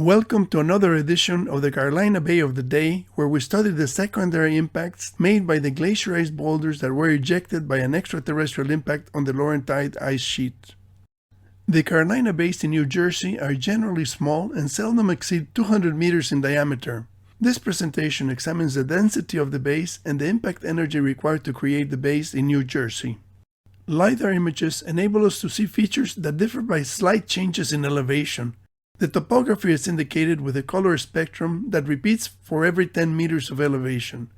Welcome to another edition of the Carolina Bay of the Day, where we study the secondary impacts made by the glacier-ice boulders that were ejected by an extraterrestrial impact on the Laurentide ice sheet. The Carolina Bays in New Jersey are generally small and seldom exceed 200 meters in diameter. This presentation examines the density of the bays and the impact energy required to create the bays in New Jersey. LiDAR images enable us to see features that differ by slight changes in elevation. The topography is indicated with a color spectrum that repeats for every 10 meters of elevation.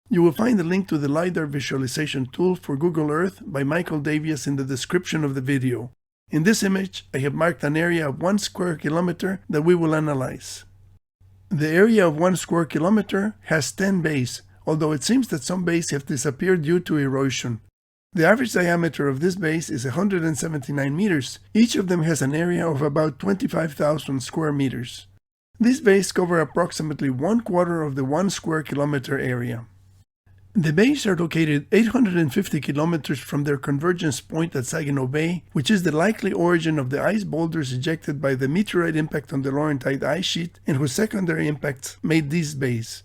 You will find a link to the LiDAR visualization tool for Google Earth by Michael Davias in the description of the video. In this image, I have marked an area of 1 square kilometer that we will analyze. The area of 1 square kilometer has 10 bays, although it seems that some bays have disappeared due to erosion. The average diameter of this base is 179 meters. Each of them has an area of about 25,000 square meters. These bays cover approximately 1/4 of the 1 square kilometer area. The bays are located 850 kilometers from their convergence point at Saginaw Bay, which is the likely origin of the ice boulders ejected by the meteorite impact on the Laurentide ice sheet and whose secondary impacts made these bays.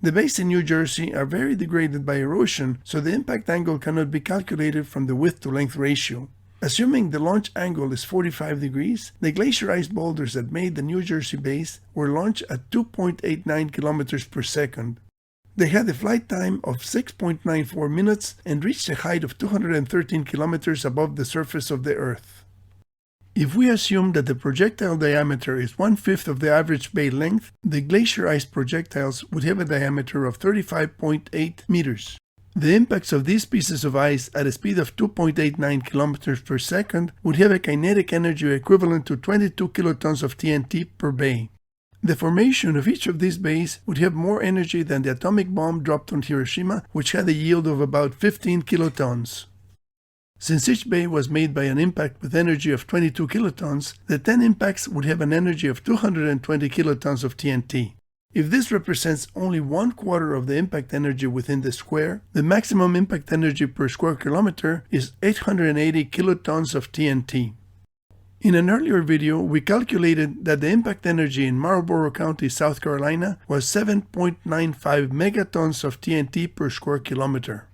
The bays in New Jersey are very degraded by erosion, so the impact angle cannot be calculated from the width to length ratio. Assuming the launch angle is 45 degrees, the glacier ice boulders that made the New Jersey bays were launched at 2.89 kilometers per second. They had a flight time of 6.94 minutes and reached a height of 213 kilometers above the surface of the Earth. If we assume that the projectile diameter is 1/5 of the average bay length, the glacier ice projectiles would have a diameter of 35.8 meters. The impacts of these pieces of ice at a speed of 2.89 kilometers per second would have a kinetic energy equivalent to 22 kilotons of TNT per bay. The formation of each of these bays would have more energy than the atomic bomb dropped on Hiroshima, which had a yield of about 15 kilotons. Since each bay was made by an impact with energy of 22 kilotons, the 10 impacts would have an energy of 220 kilotons of TNT. If this represents only 1/4 of the impact energy within the square, the maximum impact energy per square kilometer is 880 kilotons of TNT. In an earlier video, we calculated that the impact energy in Marlborough County, South Carolina was 7.95 megatons of TNT per square kilometer.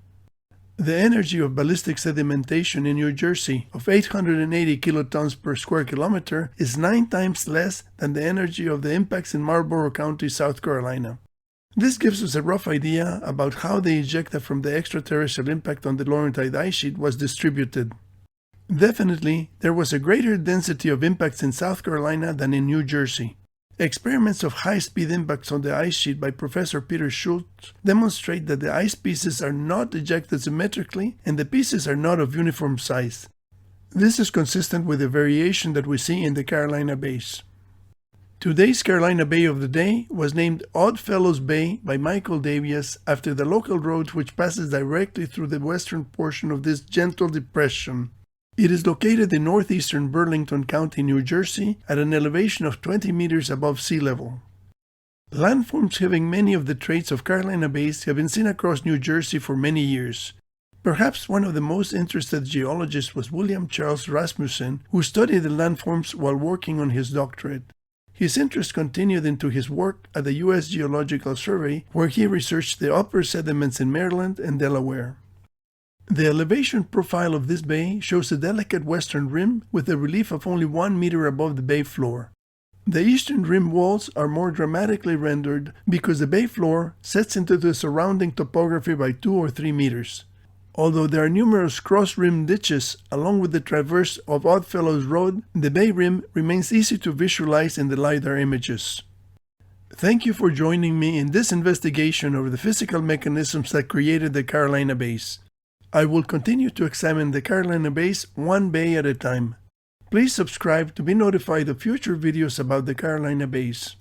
The energy of ballistic sedimentation in New Jersey of 880 kilotons per square kilometer is 9 times less than the energy of the impacts in Marlborough County, South Carolina. This gives us a rough idea about how the ejecta from the extraterrestrial impact on the Laurentide ice sheet was distributed. Definitely, there was a greater density of impacts in South Carolina than in New Jersey. Experiments of high-speed impacts on the ice sheet by Professor Peter Schultz demonstrate that the ice pieces are not ejected symmetrically and the pieces are not of uniform size. This is consistent with the variation that we see in the Carolina Bays. Today's Carolina Bay of the Day was named Oddfellows Bay by Michael Davias after the local road which passes directly through the western portion of this gentle depression. It is located in northeastern Burlington County, New Jersey, at an elevation of 20 meters above sea level. Landforms having many of the traits of Carolina Bays have been seen across New Jersey for many years. Perhaps one of the most interested geologists was William Charles Rasmussen, who studied the landforms while working on his doctorate. His interest continued into his work at the U.S. Geological Survey, where he researched the upper sediments in Maryland and Delaware. The elevation profile of this bay shows a delicate western rim with a relief of only 1 meter above the bay floor. The eastern rim walls are more dramatically rendered because the bay floor sets into the surrounding topography by 2 or 3 meters. Although there are numerous cross-rim ditches along with the traverse of Oddfellows Road, the bay rim remains easy to visualize in the LiDAR images. Thank you for joining me in this investigation of the physical mechanisms that created the Carolina Bays. I will continue to examine the Carolina Bays one bay at a time. Please subscribe to be notified of future videos about the Carolina Bays.